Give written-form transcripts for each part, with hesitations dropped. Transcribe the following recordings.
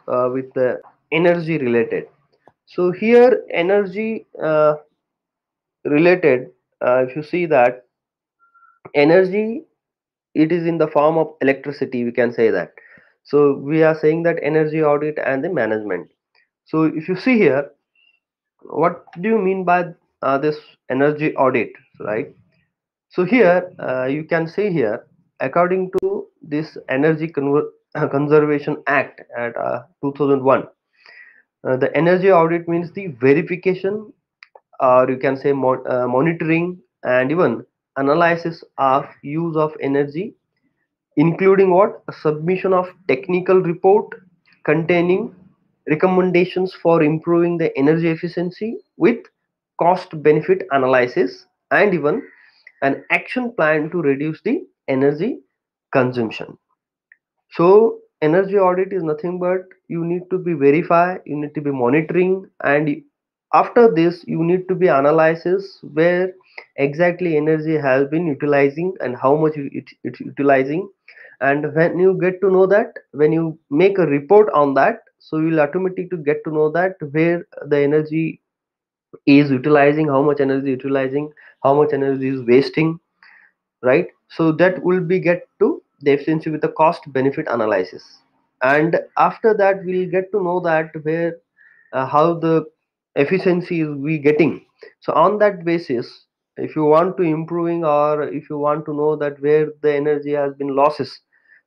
with the energy related. So here energy related, if you see that energy, it is in the form of electricity, we can say that. So we are saying that energy audit and the management. So if you see here, what do you mean by this energy audit, right? So here you can see here, according to this Conservation Act at 2001, the energy audit means the verification, or you can say monitoring and even analysis of use of energy, including what? A submission of technical report containing recommendations for improving the energy efficiency with cost benefit analysis, and even an action plan to reduce the energy consumption. So energy audit is nothing but you need to be verify, you need to be monitoring, and after this you need to be analysis where exactly energy has been utilizing and how much it's utilizing. And when you get to know that, when you make a report on that, so you will automatically to get to know that where the energy is utilizing, how much energy utilizing, how much energy is wasting, right? So that will be get to the efficiency with the cost benefit analysis. And after that we'll get to know that where how the efficiency is we getting. So on that basis, if you want to improving, or if you want to know that where the energy has been losses,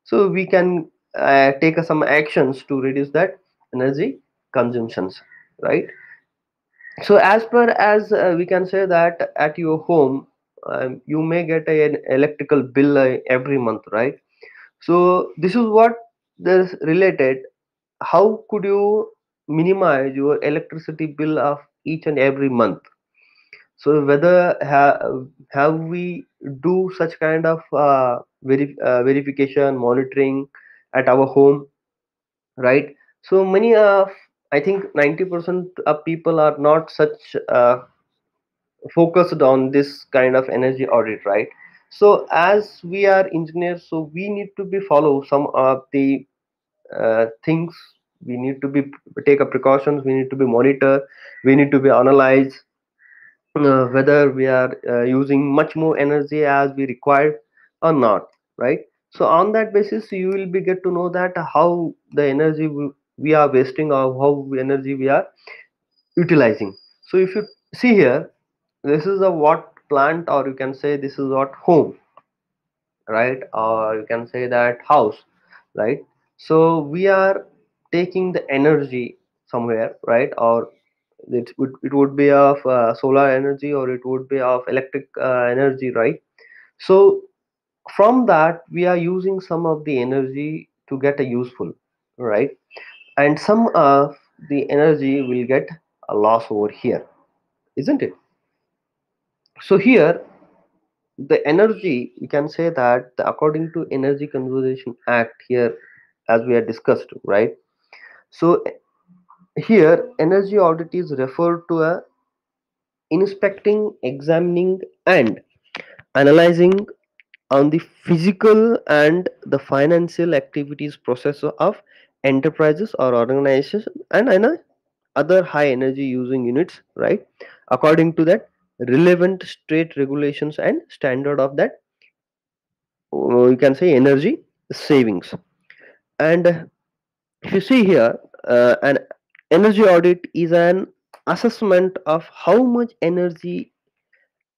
so we can take some actions to reduce that energy consumptions, right? So as per as we can say that at your home, you may get an electrical bill every month, right? So this is what this related. How could you minimize your electricity bill of each and every month? So whether have we do such kind of verification monitoring at our home, right? So many of, I think 90% of people are not such focused on this kind of energy audit, right? So as we are engineers, so we need to be follow some of the things. We need to be take a precautions, we need to be monitor, we need to be analyze whether we are using much more energy as we require or not, right? So on that basis you will be get to know that how the energy we are wasting, or how energy we are utilizing. So if you see here, this is a what plant, or you can say this is what home, right? Or you can say that house, right? So we are taking the energy somewhere, right? Or it would be of solar energy, or it would be of electric energy, right? So from that we are using some of the energy to get a useful, right? And some of the energy will get a loss over here, isn't it? So here the energy, we can say that according to Energy Conservation Act here, as we had discussed, right? So here energy audit is referred to a inspecting, examining, and analyzing on the physical and the financial activities process of enterprises or organizations, and other high energy using units, right? According to that relevant state regulations and standard of that, you can say energy savings. And if you see here, an energy audit is an assessment of how much energy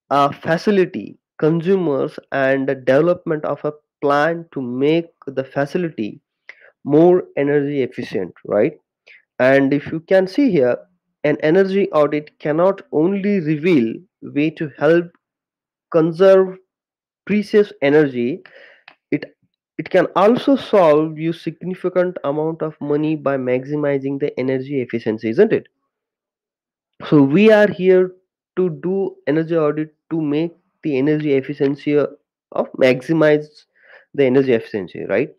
a facility consumers, and the development of a plan to make the facility more energy efficient, right? And if you can see here, an energy audit cannot only reveal way to help conserve precious energy, it it can also solve you significant amount of money by maximizing the energy efficiency, isn't it? So we are here to do energy audit to make the energy efficiency of maximize the energy efficiency, right?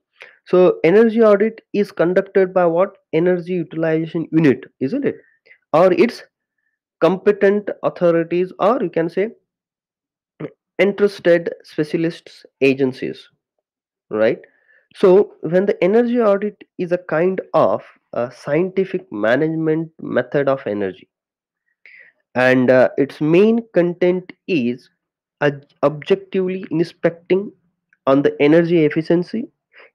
So energy audit is conducted by what? Energy utilization unit, isn't it? Or its competent authorities, or you can say interested specialists agencies, right? So when the energy audit is a kind of a scientific management method of energy, and its main content is objectively inspecting on the energy efficiency,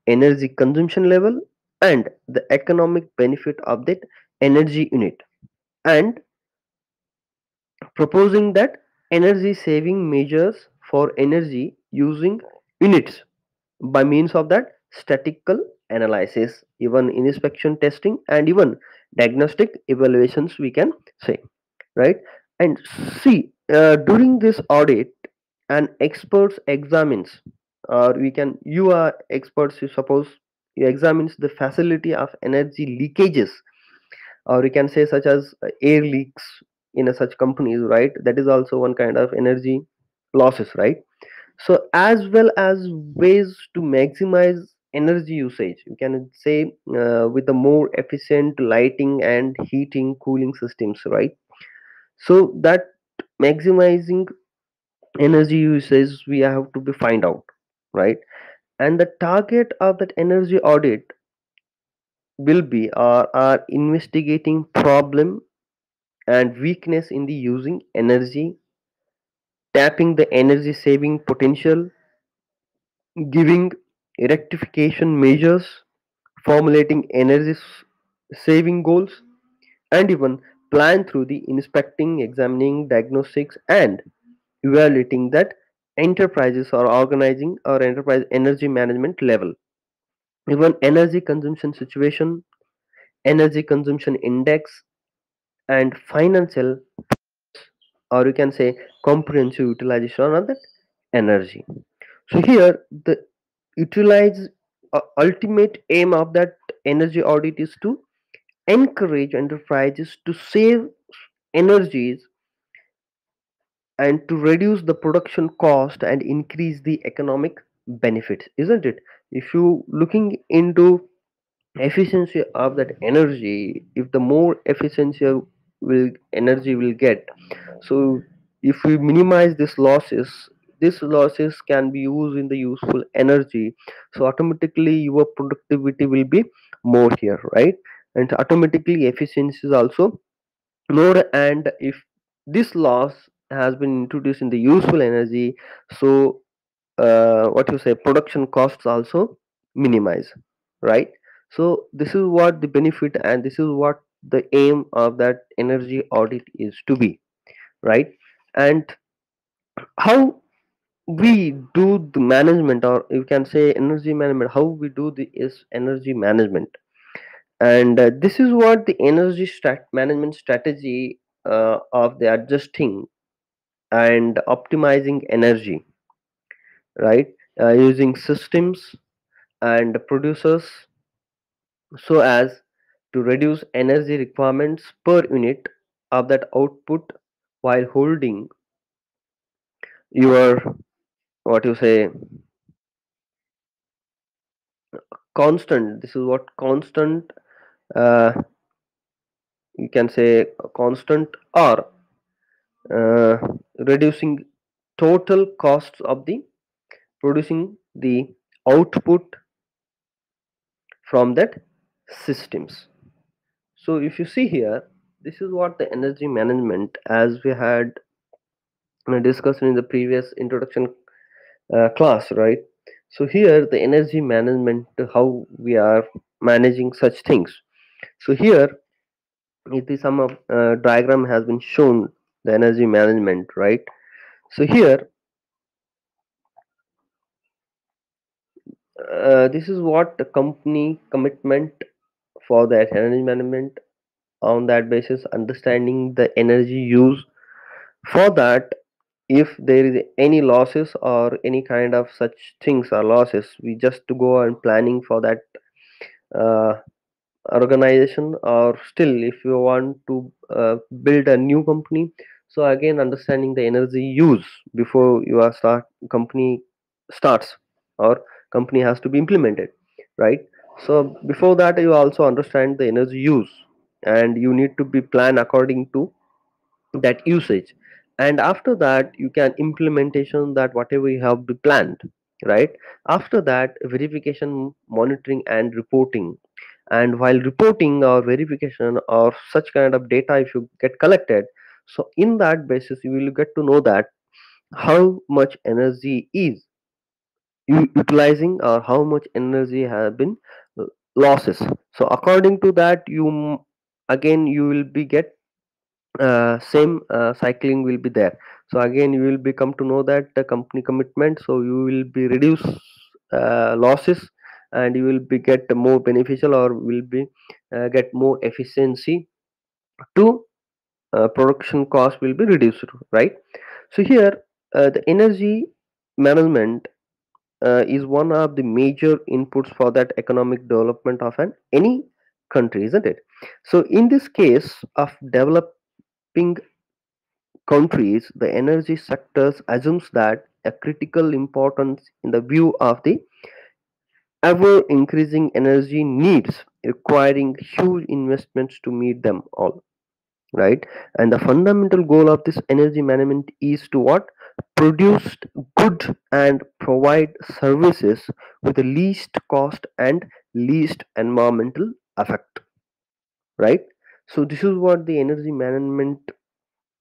energy consumption level, and the economic benefit of that energy unit, and proposing that energy saving measures for energy using units by means of that statistical analysis, even inspection testing, and even diagnostic evaluations, we can say, right? And see, during this audit, an expert examines, or we can, you are experts, you suppose, you examines the facility of energy leakages, or we can say such as air leaks in a such companies, right? That is also one kind of energy losses, right? So as well as ways to maximize energy usage, you can say, with the more efficient lighting and heating cooling systems, right? So that maximizing energy usage we have to be find out, right? And the target of that energy audit will be, are investigating problem and weakness in the using energy, tapping the energy saving potential, giving rectification measures, formulating energy saving goals, and even plan through the inspecting, examining, diagnostics, and evaluating that enterprises are organizing or enterprise energy management level. Even energy consumption situation, energy consumption index, and financial, or you can say comprehensive utilization of that energy. So here the utilize ultimate aim of that energy audit is to encourage enterprises to save energies and to reduce the production cost and increase the economic benefits, isn't it? If you looking into efficiency of that energy, if the more efficiency will energy will get, so if we minimize these losses can be used in the useful energy, so automatically your productivity will be more here, right? And automatically efficiency is also more. And if this loss has been introduced in the useful energy, so what you say, production costs also minimize, right? So this is what the benefit, and this is what the aim of that energy audit is to be, right? And how we do the management, or you can say energy management, how we do the is energy management. And this is what the energy management strategy of the adjusting and optimizing energy, right? Using systems and producers so as to reduce energy requirements per unit of that output, while holding your, what you say, constant. This is what constant, uh, you can say constant, or uh, reducing total costs of the producing the output from that systems. So if you see here, this is what the energy management, as we had discussed in the previous introduction class, right? So here the energy management, how we are managing such things. So here it is some of diagram has been shown the energy management, right? So here this is what the company commitment for that energy management. On that basis, understanding the energy use, for that if there is any losses or any kind of such things or losses, we just to go and planning for that uh, organization, or still if you want to build a new company, so again understanding the energy use before you are start company starts, or company has to be implemented, right? So before that you also understand the energy use, and you need to be planned according to that usage. And after that you can implementation that whatever you have be planned, right? After that verification, monitoring, and reporting. And while reporting or verification or such kind of data if you get collected, so in that basis you will get to know that how much energy is utilizing or how much energy has been uh, losses. So according to that again you will be get same cycling will be there. So again you will become to know that the company commitment, so you will be reduce losses, and you will be get more beneficial or will be get more efficiency to production cost will be reduced, right? So here the energy management is one of the major inputs for that economic development of an any country, isn't it? So in this case of developing countries, the energy sectors assumes that a critical importance in the view of the ever increasing energy needs, requiring huge investments to meet them all, right? And the fundamental goal of this energy management is to what? Produce good and provide services with the least cost and least environmental effect, right? So this is what the energy management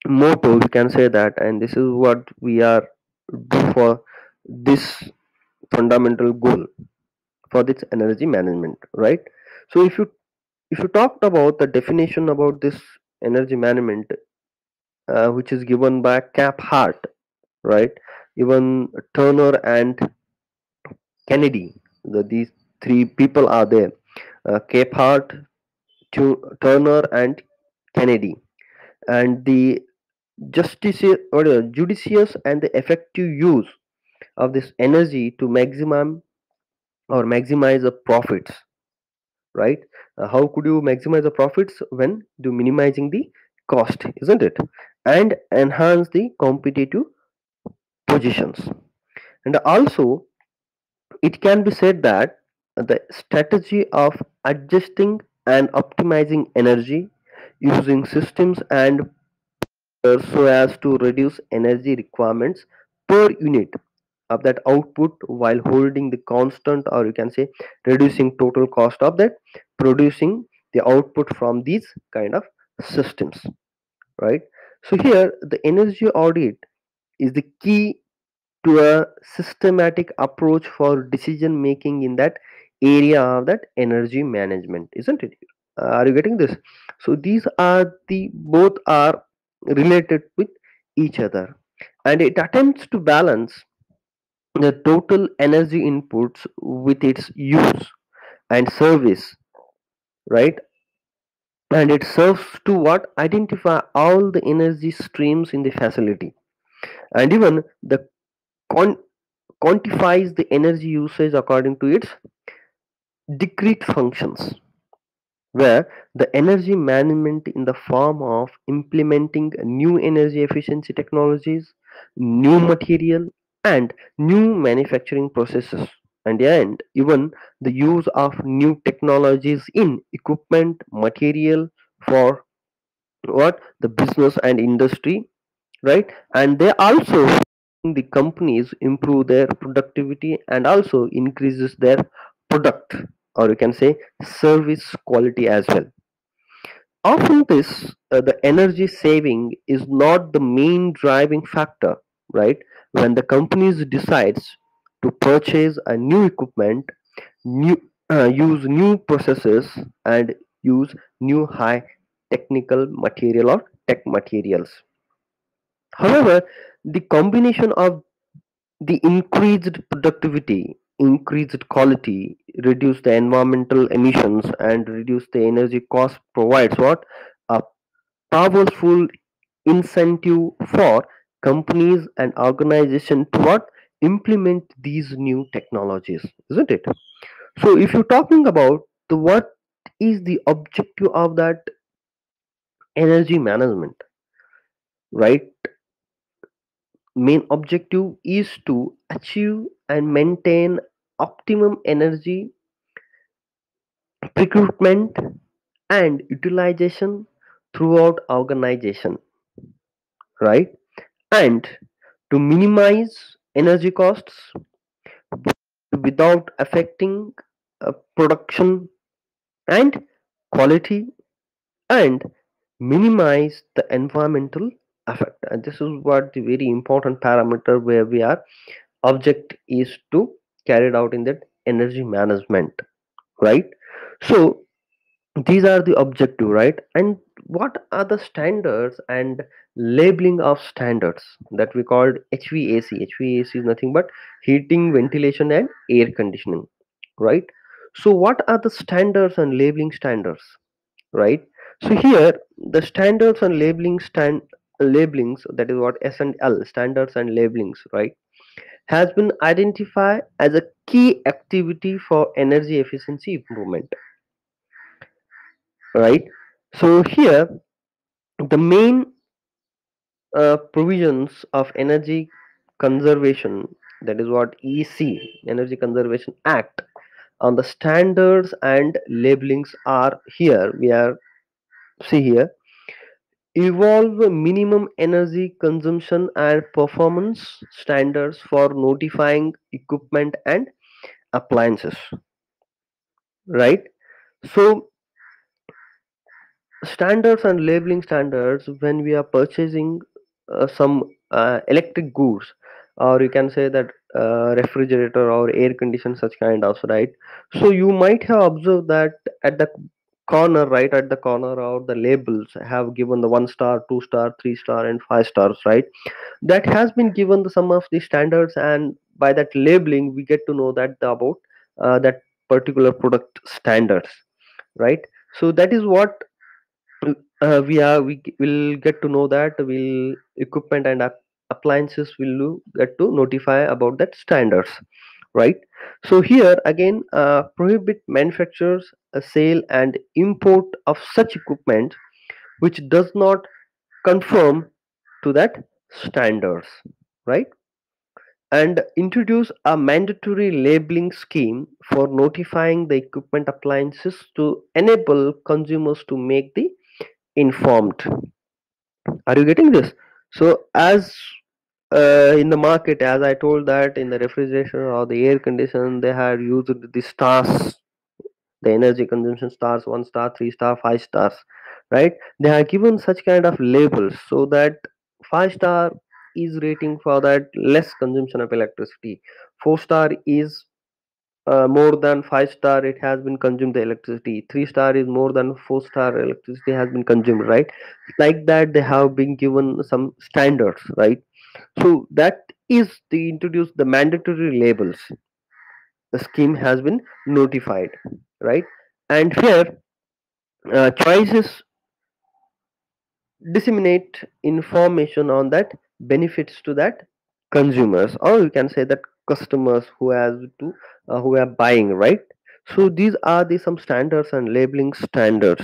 motto, we can say that, and this is what we are do for this fundamental goal for this energy management, right? So if you talked about the definition about this energy management, which is given by Cap Hart, right? Even Turner and Kennedy, these three people are there. Cap Hart, Turner, and Kennedy, and the judicious and the effective use of this energy to maximize the profits, right? How could you maximize the profits when do minimizing the cost, isn't it? And enhance the competitive positions. And also, it can be said that the strategy of adjusting and optimizing energy using systems and so as to reduce energy requirements per unit of that output while holding the constant, or you can say reducing total cost of that producing the output from these kind of systems, right? So here the energy audit is the key to a systematic approach for decision making in that area of that energy management, isn't it? Are you getting this? So these are the both are related with each other, and it attempts to balance the total energy inputs with its use and service, right? And it serves to what? Identify all the energy streams in the facility, and even the con- quantifies the energy usage according to its discrete functions, where the energy management in the form of implementing new energy efficiency technologies, new material, and new manufacturing processes, and even the use of new technologies in equipment material for what the business and industry, right? And they also the companies improve their productivity and also increases their product, or you can say service quality as well. Often this the energy saving is not the main driving factor, right? When the companies decides to purchase a new equipment, new use new processes, and use new high technical material or tech materials. However, the combination of the increased productivity, increased quality, reduce the environmental emissions, and reduce the energy cost provides what? A powerful incentive for companies and organizations to what? Implement these new technologies, isn't it? So if you're talking about the what is the objective of that energy management, right? Main objective is to achieve and maintain optimum energy procurement and utilization throughout organization, right? And to minimize energy costs without affecting production and quality, and minimize the environmental effect. And this is what the very important parameter where we are object is to carry it out in that energy management, right? So these are the objective, right? And what are the standards and labeling of standards that we called HVAC? HVAC is nothing but heating, ventilation, and air conditioning, right? So what are the standards and labeling standards, right? So here the standards and labelings, that is what S&L, standards and labelings, right, has been identified as a key activity for energy efficiency improvement, right? So here the main provisions of energy conservation, that is what EC, Energy Conservation Act, on the standards and labelings are here. We are see here, evolve minimum energy consumption and performance standards for notifying equipment and appliances, right? So standards and labeling standards, when we are purchasing some electric goods, or you can say that refrigerator or air condition, such kind of, right? So you might have observed that at the corner, right at the corner, or the labels have given the 1 star, 2 star, 3 star, and 5 stars, right? That has been given the some of the standards, and by that labeling we get to know that about that particular product standards, right? So that is what will get to know that will equipment and appliances will get to notify about that standards, right? So here again, prohibit manufacturers sale and import of such equipment which does not conform to that standards, right? And introduce a mandatory labeling scheme for notifying the equipment appliances to enable consumers to make the informed. Are you getting this? So as in the market, as I told, that in the refrigeration or the air condition, they had used the stars, the energy consumption stars, 1 star, 3 star, 5 stars, right? They are given such kind of labels so that 5 star is rating for that less consumption of electricity. 4 star is more than 5 star, it has been consumed the electricity. 3 star is more than 4 star, electricity has been consumed, right? Like that, they have been given some standards, right? So that is the introduce the mandatory labels. The scheme has been notified, right? And here choices disseminate information on that benefits to that consumers, or you can say that customers who has to who are buying, right? So these are the some standards and labeling standards.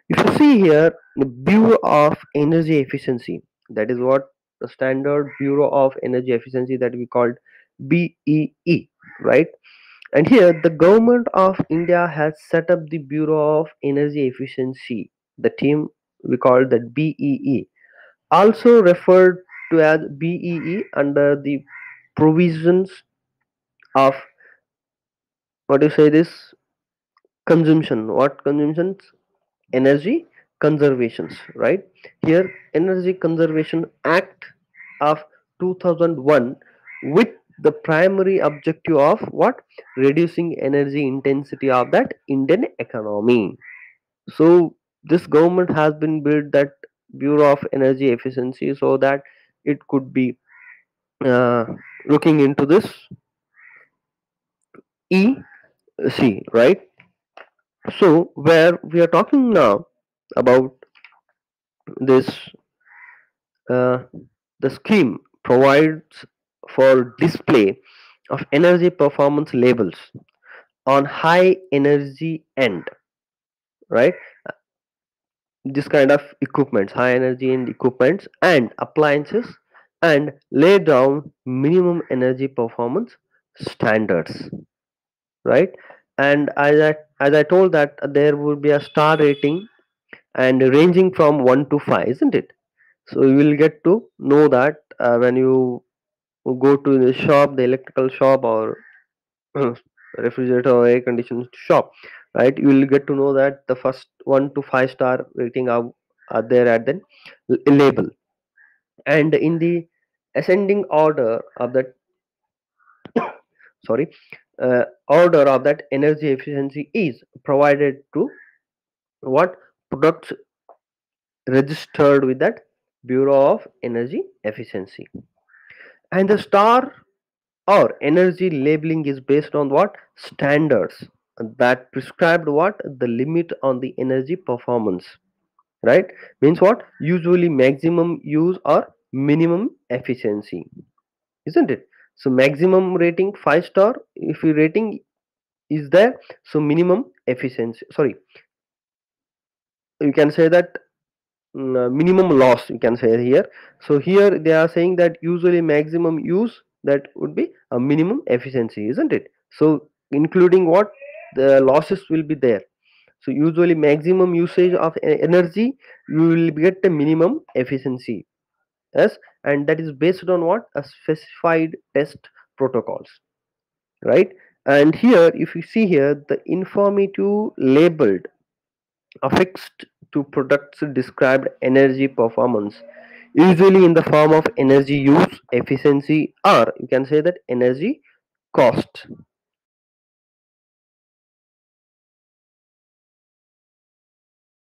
If you see here, the Bureau of Energy Efficiency, that is what the standard Bureau of Energy Efficiency that we called BEE, right? And here the government of India has set up the Bureau of Energy Efficiency, the team we call that BEE, also referred to as BEE under the provisions of, what do you say this, consumption, what consumptions, energy conservations, right? Here Energy Conservation Act of 2001, with the primary objective of what, reducing energy intensity of that Indian economy. So this government has been built that Bureau of Energy Efficiency so that it could be uh, looking into this EC, right? So where we are talking now about this, uh, the scheme provides for display of energy performance labels on high energy end, right? This kind of equipments, high energy end equipments and appliances, and lay down minimum energy performance standards, right? And as I told that there would be a star rating and ranging from 1 to 5, isn't it? So you will get to know that when you go to the shop, the electrical shop, or refrigerator or air conditioned shop, right? You will get to know that the first 1 to 5 star rating are there at the label, and in the ascending order of that, sorry, order of that energy efficiency is provided to what products registered with that Bureau of Energy Efficiency. And the star or energy labeling is based on what standards that prescribed what the limit on the energy performance, right? Means what, usually maximum use or minimum efficiency, isn't it? So maximum rating 5 star, if your rating is there, so minimum efficiency, sorry, you can say that minimum loss, you can say here. So here they are saying that usually maximum use, that would be a minimum efficiency, isn't it? So including what, the losses will be there. So usually maximum usage of energy, you will get the minimum efficiency. Yes, and that is based on what, a specified test protocols, right? And here if you see here, the informative labeled affixed to products described energy performance, usually in the form of energy use efficiency, or you can say that energy cost.